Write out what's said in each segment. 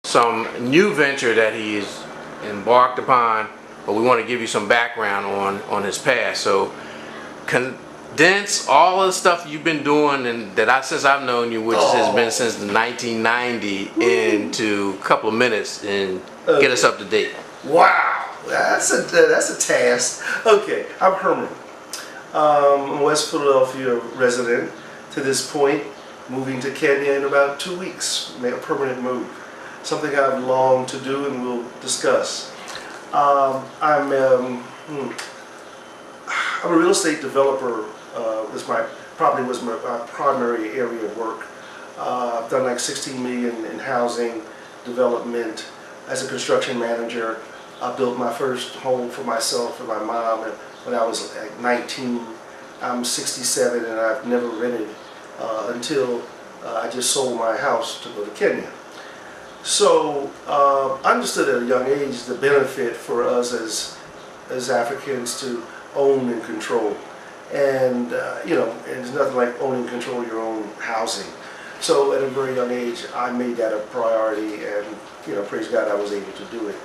some new venture that he's embarked upon, but we want to give you some background on his past. So condense all of the stuff you've been doing and since I've known you, which has been since 1990, into a couple of minutes and get us up to date. Wow, that's a task. Okay, I'm Herman. I'm a West Philadelphia resident to this point, moving to Kenya in about 2 weeks, make a permanent move. Something I've longed to do and we'll discuss. I'm a real estate developer. Probably was my primary area of work. I've done like 16 million in housing development as a construction manager. I built my first home for myself and my mom when I was like 19. I'm 67 and I've never rented until I just sold my house to go to Kenya. So I understood at a young age the benefit for us as Africans to own and control. And there's nothing like owning and control your own housing. So at a very young age, I made that a priority, and praise God, I was able to do it.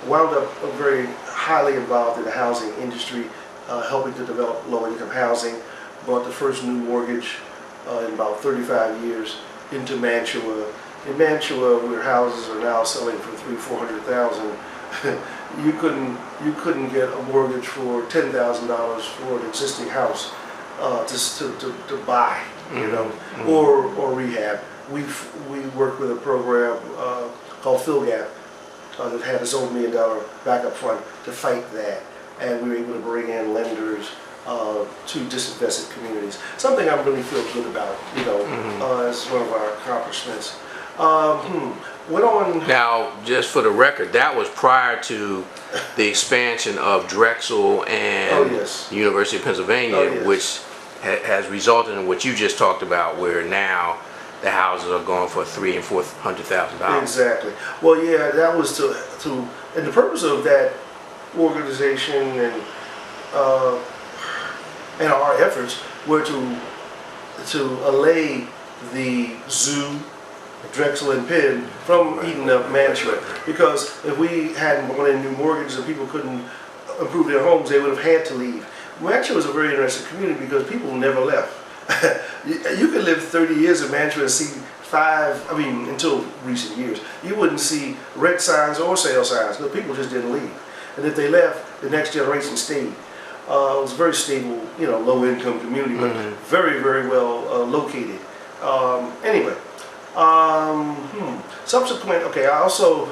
I wound up very highly involved in the housing industry, helping to develop low-income housing. Bought the first new mortgage in about 35 years into Mantua. In Mantua, where houses are now selling for $300,000-400,000, you couldn't get a mortgage for $10,000 for an existing house to buy, or rehab. We worked with a program called PhilGap that had its own $1 million backup fund to fight that, and we were able to bring in lenders to disinvested communities. Something I really feel good about, as one of our accomplishments. Went on. Now, just for the record, that was prior to the expansion of Drexel and University of Pennsylvania, which has resulted in what you just talked about, where now the houses are going for $300,000 and $400,000. Exactly. Well, yeah, that was to and the purpose of that organization and our efforts were to allay the zoo, Drexel and Penn from eating up Mantua, because if we hadn't gone in new mortgages and people couldn't improve their homes, they would have had to leave. Mantua was a very interesting community because people never left. You could live 30 years in Mantua and see until recent years, you wouldn't see rent signs or sale signs because people just didn't leave. And if they left, the next generation stayed. It was a very stable, low-income community, but very, very well located. Anyway. Subsequent, I also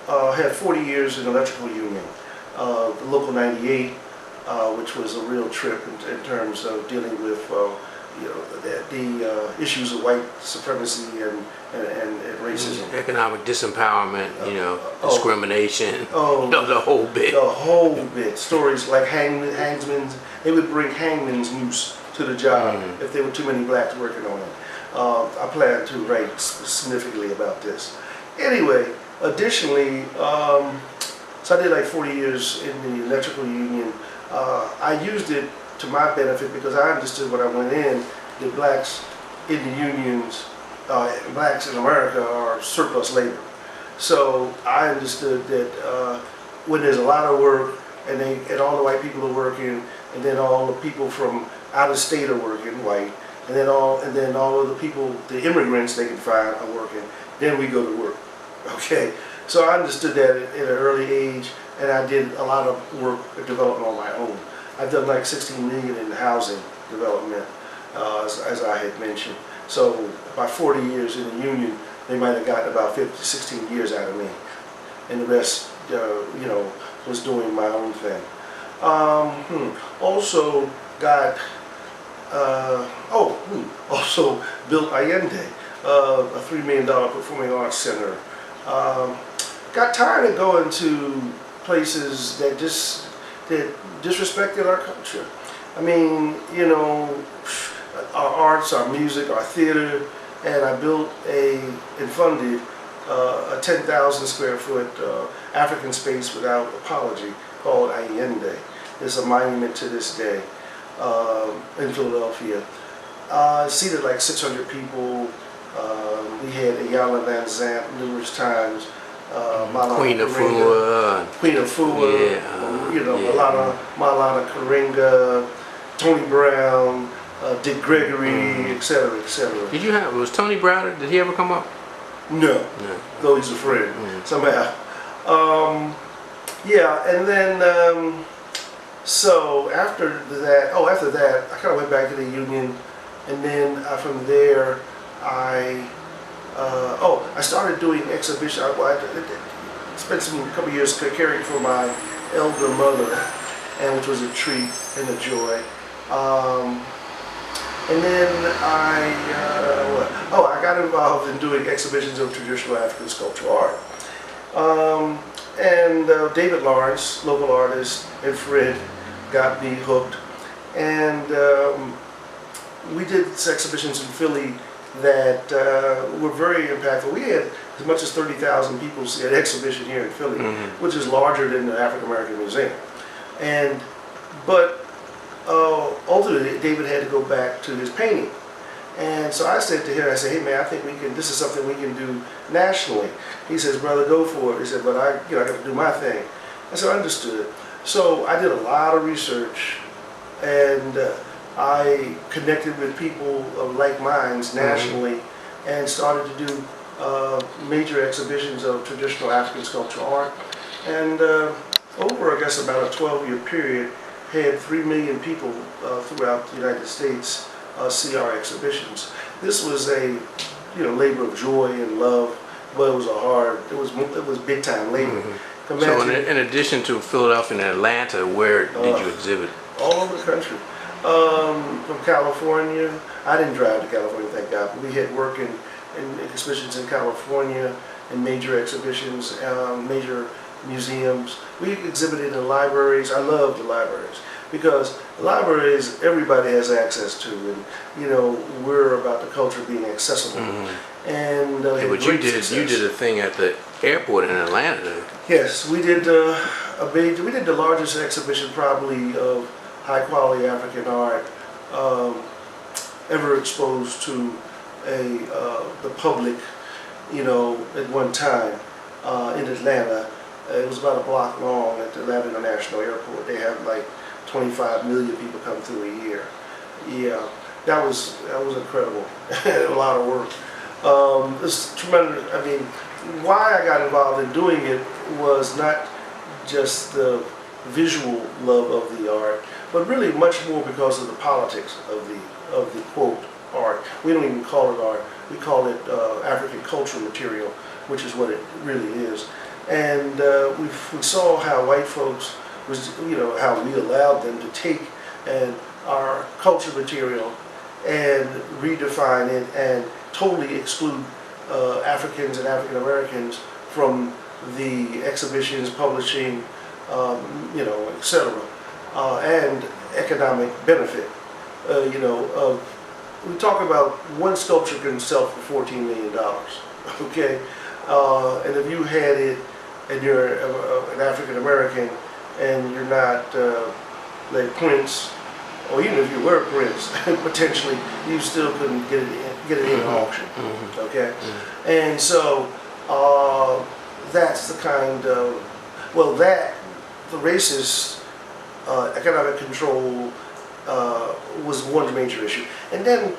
had 40 years in electrical union, the Local 98, which was a real trip in terms of dealing with the issues of white supremacy and racism. Economic disempowerment, discrimination, the whole bit. The whole bit. Stories like hangman's, they would bring hangman's noose to the job if there were too many blacks working on it. I plan to write significantly about this. Anyway, additionally, so I did like 40 years in the electrical union. I used it to my benefit because I understood when I went in that blacks in the unions, blacks in America are surplus labor. So I understood that when there's a lot of work and all the white people are working, and then all the people from out of state are working, white, and then all of the people, the immigrants they can find are working, then we go to work. Okay, so I understood that at an early age, and I did a lot of work development on my own. I've done like 16 million in housing development, as I had mentioned. So by 40 years in the union, they might have gotten about 16 years out of me, and the rest, was doing my own thing. Also got. Also built Allende, a $3 million performing arts center. Got tired of going to places that disrespected our culture. I mean, our arts, our music, our theater, and I built and funded a 10,000 square foot African space without apology called Allende. It's a monument to this day. In Philadelphia. Seated like 600 people, We had Ayala Van Zandt numerous times. Queen of Fua. Queen of Fua. Yeah, you know, yeah. Malana Karinga, Tony Brown, Dick Gregory, etc., etc. Did you have, was Tony Browder, did he ever come up? No, No. though he's a friend somehow. Yeah, and then so after that, I kind of went back to the union, and then from there I started doing exhibition. I spent a couple years caring for my elder mother, and which was a treat and a joy. And then I got involved in doing exhibitions of traditional African sculptural art. And David Lawrence, local artist, and Fred got me hooked. And we did exhibitions in Philly that were very impactful. We had as much as 30,000 people see an exhibition here in Philly, which is larger than the African American Museum. But ultimately, David had to go back to his painting. And so I said to him, I said, hey man, I think this is something we can do nationally. He says, brother, go for it. He said, but I got to do my thing. I said, understood. So I did a lot of research, and I connected with people of like minds nationally, and started to do major exhibitions of traditional African sculptural art. And over, I guess, about a 12-year period, had 3 million people throughout the United States see our exhibitions. This was a labor of joy and love, but it was big time labor. So in addition to Philadelphia and Atlanta, where did you exhibit? All over the country. From California, I didn't drive to California, thank God, but we had work in exhibitions in California, in major exhibitions, major museums. We exhibited in libraries. I love the libraries, because libraries everybody has access to, and we're about the culture being accessible. And but you did a thing at the airport in Atlanta. Yes, we did we did the largest exhibition probably of high quality African art ever exposed to the public, at one time in Atlanta. It was about a block long at the Atlanta International Airport. They have like 25 million people come through a year. Yeah, that was incredible. A lot of work. It's tremendous. I mean, why I got involved in doing it was not just the visual love of the art, but really much more because of the politics of the quote art. We don't even call it art. We call it African cultural material, which is what it really is. And we saw how white folks how we allowed them to take our culture material and redefine it and totally exclude Africans and African Americans from the exhibitions, publishing, etc., and economic benefit. We talk about one sculpture can sell for $14 million. Okay, and if you had it, and you're an African American, and you're not like Prince, or even if you were Prince, potentially you still couldn't get it in an auction. Okay, and so that's the kind of the racist economic control was one major issue, and then.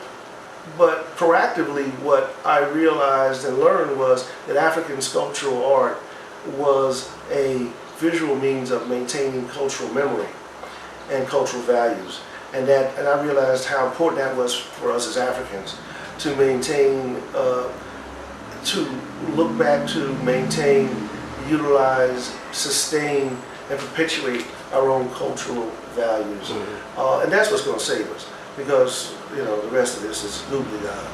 But proactively, what I realized and learned was that African sculptural art was a visual means of maintaining cultural memory and cultural values, and I realized how important that was for us as Africans to maintain, to look back to maintain, utilize, sustain, and perpetuate our own cultural values, and that's what's going to save us. Because the rest of this is googly eyed.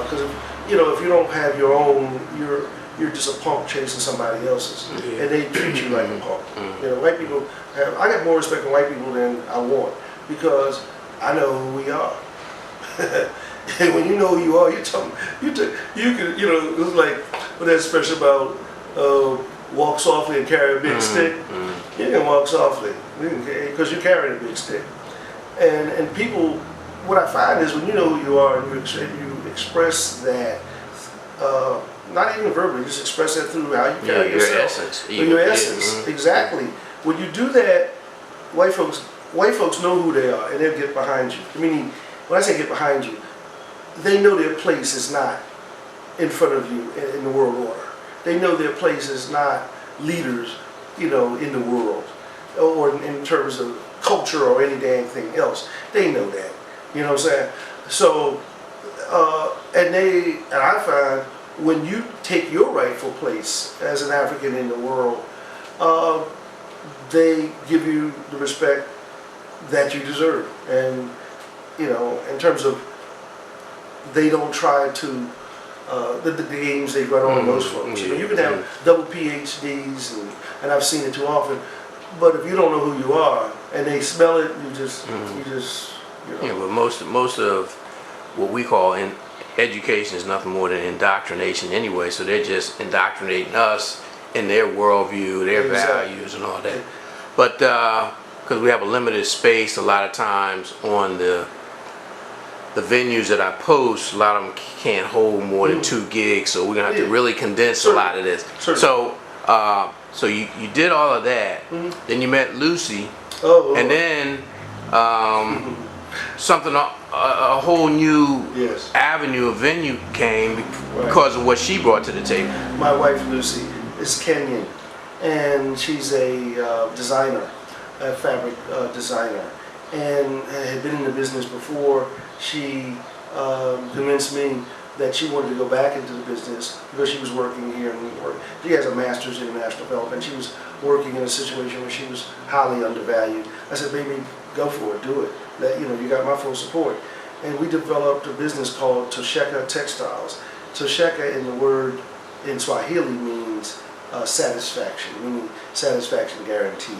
Because if you don't have your own, you're just a punk chasing somebody else's, and they treat you like a punk. White people I got more respect for white people than I want, because I know who we are. And when you know who you are, it's like what that special about walk softly and carry a big stick. You can walk softly because you're carrying a big stick. And people, what I find is when you know who you are and you express that, not even verbally, just express that through how you carry your yourself. essence. Your essence, exactly. When you do that, white folks know who they are, and they'll get behind you. I mean, when I say get behind you, they know their place is not in front of you in the world order. They know their place is not leaders, in the world, or in terms of culture or any dang thing else. They know that. You know what I'm saying? So, and I find when you take your rightful place as an African in the world, they give you the respect that you deserve. And, in terms of, they don't try to, the games they run on most folks. You can have double PhDs, and I've seen it too often, but if you don't know who you are, and they smell it, you just. Yeah, but most of what we call in education is nothing more than indoctrination anyway. So they're just indoctrinating us in their worldview, their values, and all that. But because we have a limited space, a lot of times on the venues that I post, a lot of them can't hold more than 2 gigs. So we're gonna have to really condense a lot of this. So you did all of that. Then you met Lucy, and then. Something, a whole new avenue of venue came because of what she brought to the table. My wife Lucy is Kenyan, and she's a designer, a fabric designer, and had been in the business before. She convinced me that she wanted to go back into the business because she was working here in New York. She has a master's in international development. She was working in a situation where she was highly undervalued. I said, baby, go for it, do it. You got my full support. And we developed a business called Tosheka Textiles. Tosheka in the word in Swahili means satisfaction, meaning satisfaction guaranteed.